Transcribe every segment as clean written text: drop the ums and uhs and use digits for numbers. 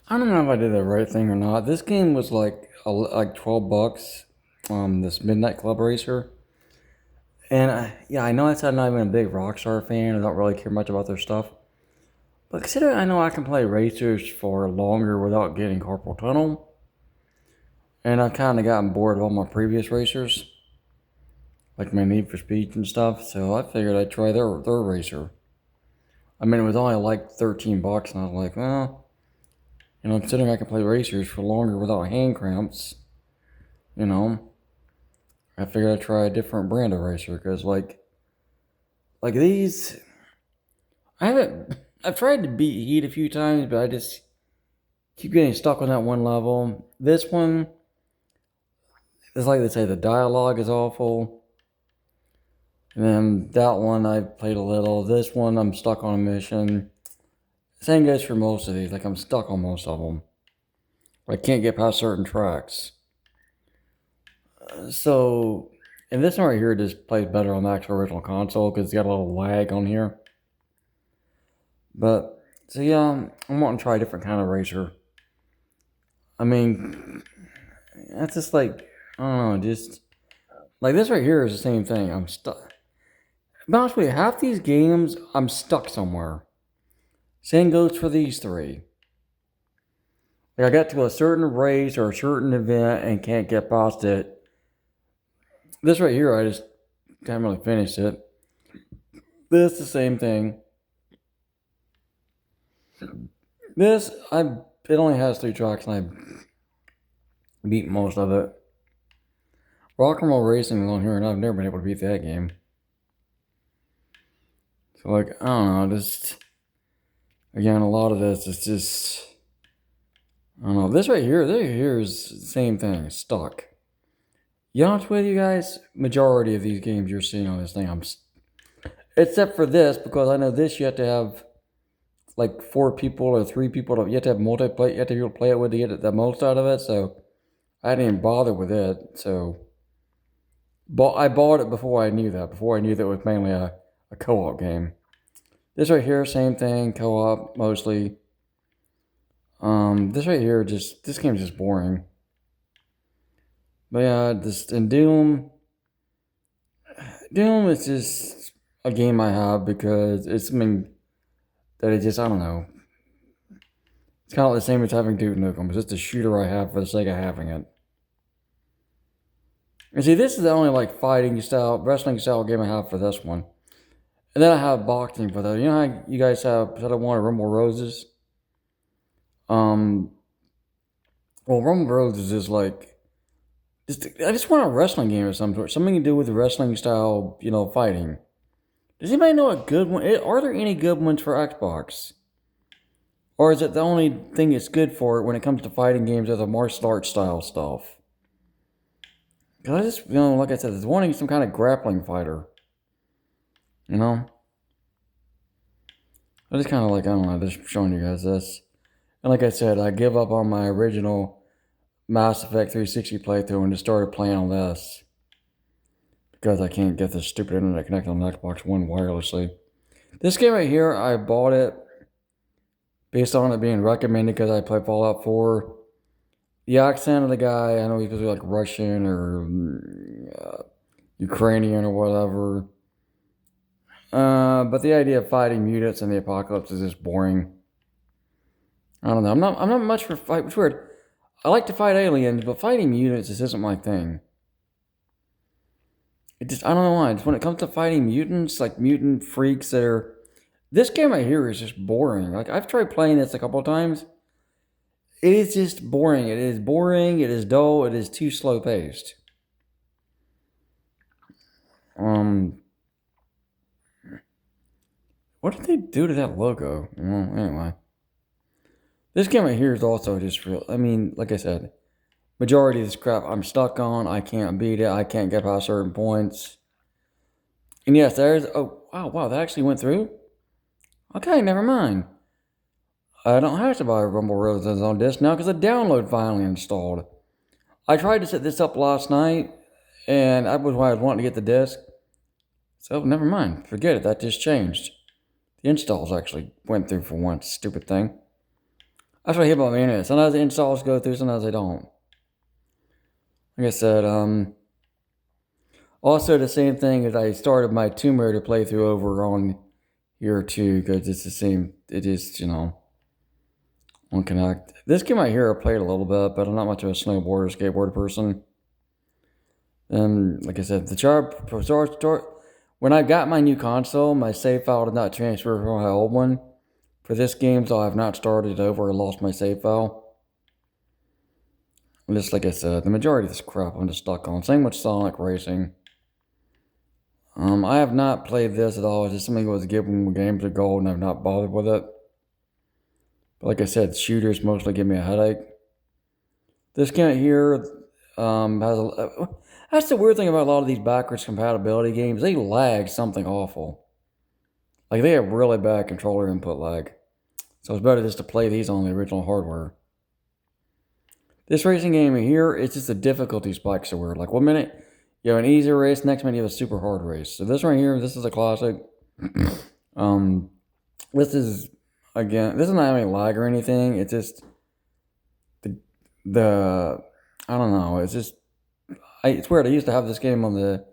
I don't know if I did the right thing or not. This game was like $12. This Midnight Club Racer, and yeah, I know I said I'm not even a big Rockstar fan. I don't really care much about their stuff. But considering I know I can play racers for longer without getting carpal tunnel, and I've kind of gotten bored of all my previous racers, like my Need for Speed and stuff. So I figured I'd try their racer. I mean, it was only like $13, and I was like, well, considering I can play racers for longer without hand cramps, you know, I figured I'd try a different brand of racer because like these, I haven't. I've tried to beat Heat a few times, but I just keep getting stuck on that one level. This one, it's like they say, the dialogue is awful. And then that one I played a little. This one I'm stuck on a mission. Same goes for most of these. Like I'm stuck on most of them. I can't get past certain tracks. So, and this one right here just plays better on the actual original console because it's got a little lag on here. But so yeah, I'm wanting to try a different kind of racer. I mean, that's just like I don't know, just like this right here is the same thing. I'm stuck. To be honest with you, half these games I'm stuck somewhere. Same goes for these three. Like I got to a certain race or a certain event and can't get past it. This right here, I just haven't really finished it. This the same thing. This it only has three tracks and I beat most of it. Rock and Roll Racing is on here and I've never been able to beat that game. So like I don't know, just again a lot of this is just I don't know. This right here is the same thing. It's stuck. You honest with you guys, majority of these games you're seeing on this thing, except for this because I know this you have to have like four people or three people. You have to have multiplayer. You have to be able to play it with to get the most out of it. So I didn't bother with it. So, but I bought it before I knew that. Before I knew that it was mainly a co-op game. This right here, same thing, co-op mostly. This right here, just this game's just boring. But yeah, this and Doom is just a game I have because it's something that it just I don't know. It's kind of like the same as having Duke Nukem. It's just a shooter I have for the sake of having it. And see, this is the only like fighting style, wrestling style game I have for this one. And then I have boxing for that. You know how you guys have Shadow One or Rumble Roses? Um, well, Rumble Roses is like I just want a wrestling game of some sort, something to do with wrestling style, fighting. Does anybody know a good one? Are there any good ones for Xbox? Or is it the only thing it's good for when it comes to fighting games are the martial arts style stuff? Because I just, like I said, it's wanting some kind of grappling fighter. You know? I just kind of like, I don't know, just showing you guys this. And like I said, I give up on my original Mass Effect 360 playthrough and just started playing on this. Because I can't get this stupid internet connected on the Xbox One wirelessly. This game right here, I bought it based on it being recommended because I played Fallout 4. The accent of the guy, I know he's supposed to be like Russian or Ukrainian or whatever. But the idea of fighting mutants in the apocalypse is just boring. I don't know. I'm not much for fight. It's weird. I like to fight aliens, but fighting mutants just isn't my thing. I don't know why. Just when it comes to fighting mutants, like mutant freaks that are, this game right here is just boring. Like I've tried playing this a couple of times. It is just boring. It is boring. It is dull. It is too slow paced. Um, what did they do to that logo? Well, anyway, this game right here is also just real. I mean, like I said, majority of this crap I'm stuck on. I can't beat it. I can't get past certain points. And yes, there's. Oh, wow, that actually went through. Okay, never mind. I don't have to buy Rumble Roses on disc now because the download finally installed. I tried to set this up last night, and that was why I was wanting to get the disc. So never mind. Forget it. That just changed. The installs actually went through for once. Stupid thing. That's what I hate about the internet. Sometimes the installs go through, sometimes they don't. Like I said, also the same thing as I started my Tomb Raider playthrough over on here too, because it's the same. It is, on Connect. This game right here I played a little bit, but I'm not much of a snowboarder, skateboarder person. And like I said, when I got my new console, my save file did not transfer from my old one. For this game, so I have not started over or lost my save file. And just like I said, the majority of this crap I'm just stuck on. Same with Sonic Racing. I have not played this at all. It's just something that was given games ago, and I've not bothered with it. But like I said, shooters mostly give me a headache. This game here has a. That's the weird thing about a lot of these backwards compatibility games. They lag something awful. Like they have really bad controller input lag. So it's better just to play these on the original hardware. This racing game here, it's just the difficulty spikes are weird. Like 1 minute you have an easy race, next minute you have a super hard race. So this right here, this is a classic. This is this is not having lag or anything. It's just the I don't know. It's just it's weird. I used to have this game on the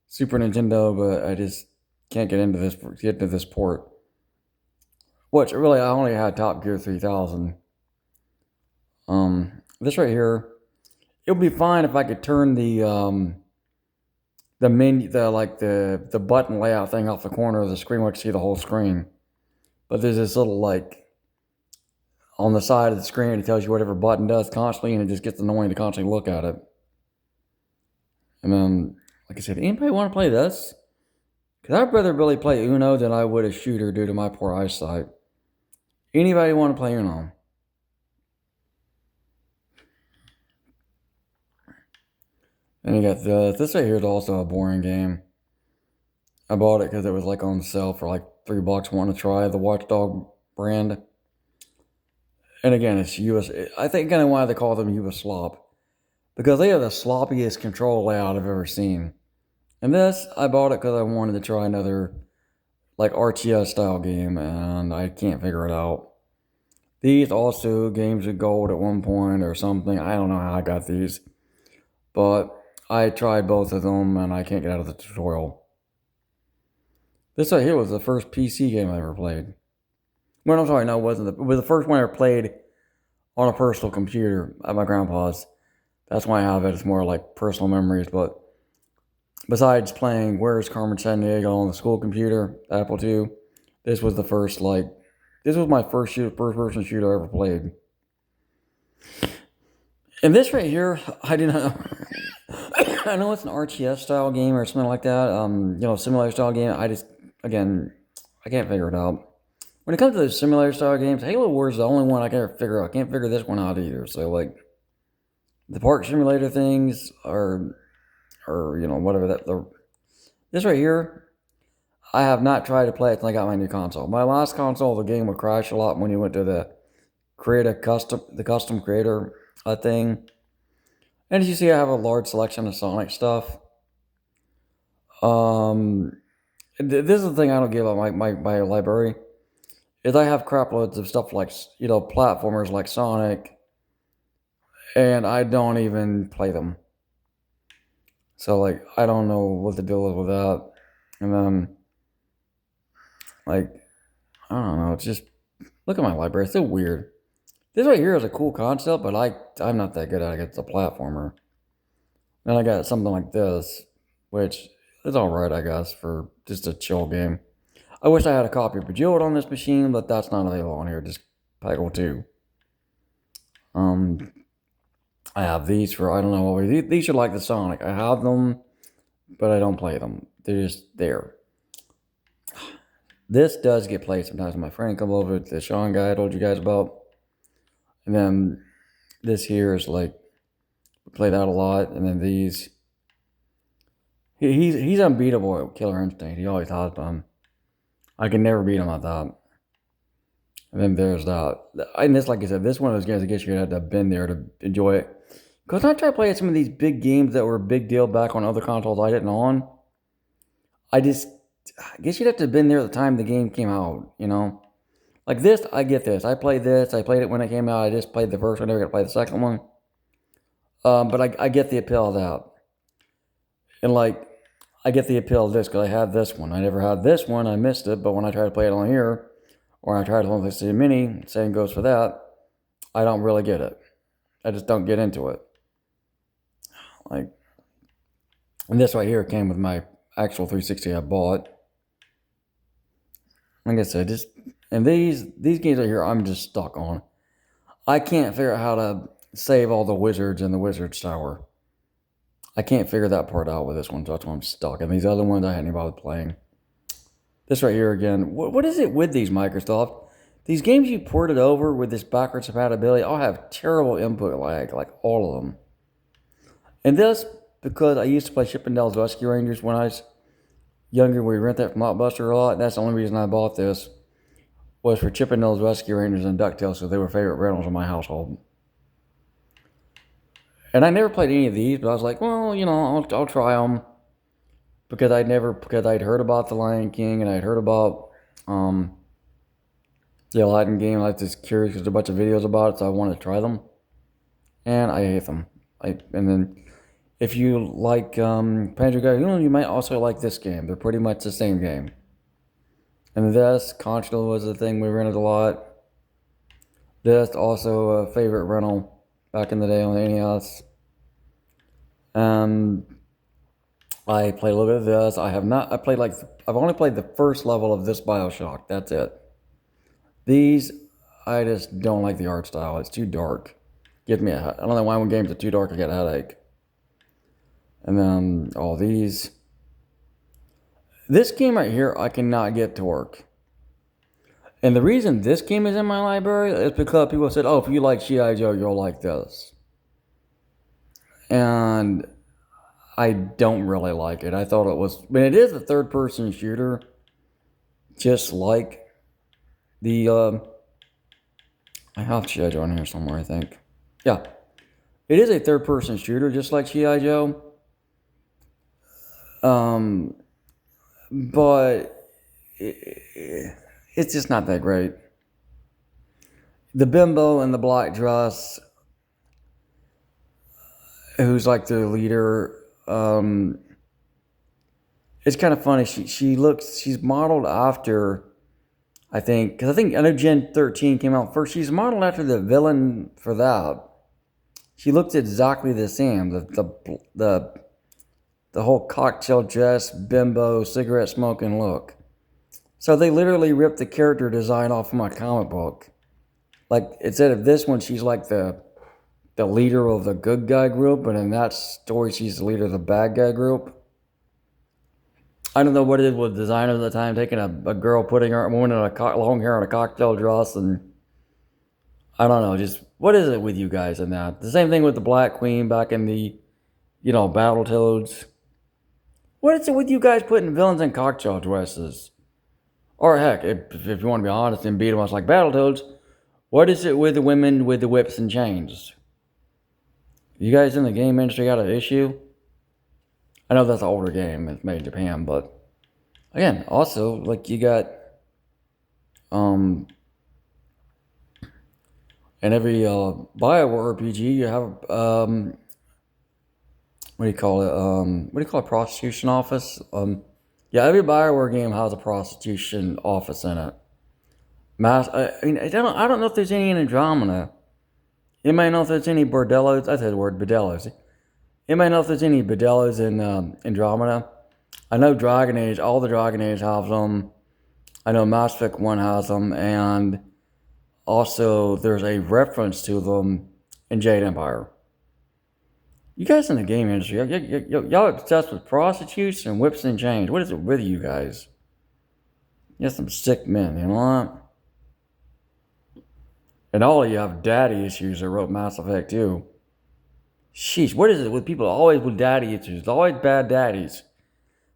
Super Nintendo, but I just can't get into this port. Which really I only had Top Gear 3000. This right here, it would be fine if I could turn the menu, the button layout thing off the corner of the screen where I can see the whole screen. But there's this little on the side of the screen, it tells you whatever button does constantly, and it just gets annoying to constantly look at it. And then, like I said, anybody want to play this? Because I'd rather really play Uno than I would a shooter due to my poor eyesight. Anybody want to play Uno? And you got this right here is also a boring game. I bought it because it was on sale for $3. Wanting to try the Watchdog brand. And again, it's US. I think kind of why they call them US Slop. Because they have the sloppiest control layout I've ever seen. And this, I bought it because I wanted to try another RTS style game, and I can't figure it out. These also games of gold at one point or something. I don't know how I got these. But I tried both of them, and I can't get out of the tutorial. This right here was the first PC game I ever played. Well, I'm sorry, no, it wasn't. It was the first one I ever played on a personal computer at my grandpa's. That's why I have it. It's more like personal memories. But besides playing Where's Carmen Sandiego on the school computer, Apple II, this was the first, this was my first first-person shooter I ever played. And this right here, I didn't know. I know it's an RTS style game or something like that. Simulator style game. Again, I can't figure it out. When it comes to the simulator style games, Halo Wars is the only one I can figure out. I can't figure this one out either. So the park simulator things are whatever this right here, I have not tried to play it until I got my new console. My last console, the game would crash a lot when you went to the custom creator thing. And as you see, I have a large selection of Sonic stuff. This is the thing I don't give about my library, is I have crap loads of stuff platformers like Sonic, and I don't even play them. So I don't know what the deal is with that. And then I don't know, it's just look at my library, it's so weird. This right here is a cool concept, but I'm not that good at it. It's a platformer. Then I got something like this, which is alright, I guess, for just a chill game. I wish I had a copy of Bejeweled on this machine, but that's not available on here, just Peggle 2. I have these for, I don't know what these are like the Sonic. I have them, but I don't play them. They're just there. This does get played sometimes when my friend comes over, the Sean guy I told you guys about. And then this here is we play that a lot. And then these, he's unbeatable at Killer Instinct. He always has been. I can never beat him at that. And then there's that. And this, like I said, this one of those games I guess you had to have been there to enjoy it. Because I tried playing some of these big games that were a big deal back on other consoles I didn't own. I guess you'd have to have been there at the time the game came out, Like this, I get this. I played this. I played it when it came out. I just played the first one. I never got to play the second one. But I get the appeal of that. And like, I get the appeal of this because I have this one. I never had this one. I missed it. But when I try to play it on here, or I try to play the mini, same goes for that. I don't really get it. I just don't get into it. Like, and this right here came with my actual 360 I bought. Like I said, just and these games right here, I'm just stuck on. I can't figure out how to save all the wizards in the wizard's tower. I can't figure that part out with this one, so that's why I'm stuck. And these other ones I hadn't bothered playing. This right here again, what is it with these Microsoft? These games you ported over with this backwards compatibility all have terrible input lag, like all of them. And this, because I used to play Chippendale's Rescue Rangers when I was younger, we rent that from Blockbuster a lot. That's the only reason I bought this, was for Chippendale's Rescue Rangers and DuckTales, so they were favorite rentals in my household. And I never played any of these, but I was like, well, you know, I'll try them. Because I'd heard about the Lion King and I'd heard about the Aladdin game. I was just curious because there's a bunch of videos about it, so I wanted to try them. And I hate them. And then if you like Panzer Dragoon, you might also like this game. They're pretty much the same game. And this, Constable was the thing we rented a lot. This, also a favorite rental back in the day on the NES. I played a little bit of this. I've only played the first level of this BioShock. That's it. These, I just don't like the art style. It's too dark. I don't know why when games are too dark I get a headache. And then all these. This game right here, I cannot get to work. And the reason this game is in my library is because people said, oh, if you like G.I. Joe, you'll like this. And I don't really like it. I thought it was, it is a third-person shooter, just like the, I have G.I. Joe in here somewhere, I think. Yeah. It is a third-person shooter, just like G.I. Joe. But it's just not that great. The bimbo in the black dress, who's like the leader, it's kind of funny. She's modeled after, I know Gen 13 came out first. She's modeled after the villain for that. She looks exactly the same. The whole cocktail dress, bimbo, cigarette smoking look. So they literally ripped the character design off of my comic book. Like, instead of this one, she's like the leader of the good guy group, and in that story, she's the leader of the bad guy group. I don't know what it is with designers at the time, taking a girl, putting her woman in long hair and a cocktail dress, and I don't know, just what is it with you guys in that? The same thing with the Black Queen back in the, Battletoads. What is it with you guys putting villains in cocktail dresses? Or heck, if you want to be honest and beat them up like Battletoads, what is it with the women with the whips and chains? You guys in the game industry got an issue? I know that's an older game, it's made in Japan, but again, also, like, you got, in every, Bioware RPG, you have, what do you call it, prostitution office? Yeah, every Bioware game has a prostitution office in it. I don't know if there's any in Andromeda. You might know if there's any bordellos, I said the word bordellos. You might know if there's any bordellos in Andromeda. I know Dragon Age, all the Dragon Age have them. I know Mass Effect 1 has them, and also there's a reference to them in Jade Empire. You guys in the game industry, y'all obsessed with prostitutes and whips and chains. What is it with you guys? You're some sick men, you know what? And all of you have daddy issues that wrote Mass Effect 2. Sheesh, what is it with people always with daddy issues? Always bad daddies.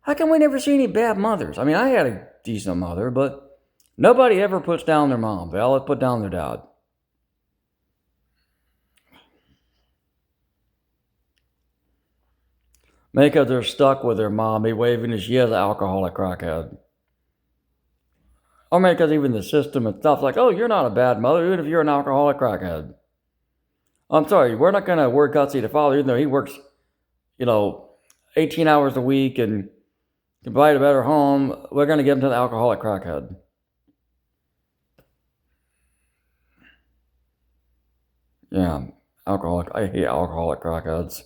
How come we never see any bad mothers? I mean, I had a decent mother, but nobody ever puts down their mom. They always put down their dad. Because they're stuck with their mom, be waving as she is an alcoholic crackhead. I mean, because even the system and stuff like, oh, you're not a bad mother, even if you're an alcoholic crackhead. I'm sorry, we're not going to work Gutsy to father, even though he works, you know, 18 hours a week and can provide a better home. We're going to give him to the alcoholic crackhead. Yeah, alcoholic. I hate alcoholic crackheads.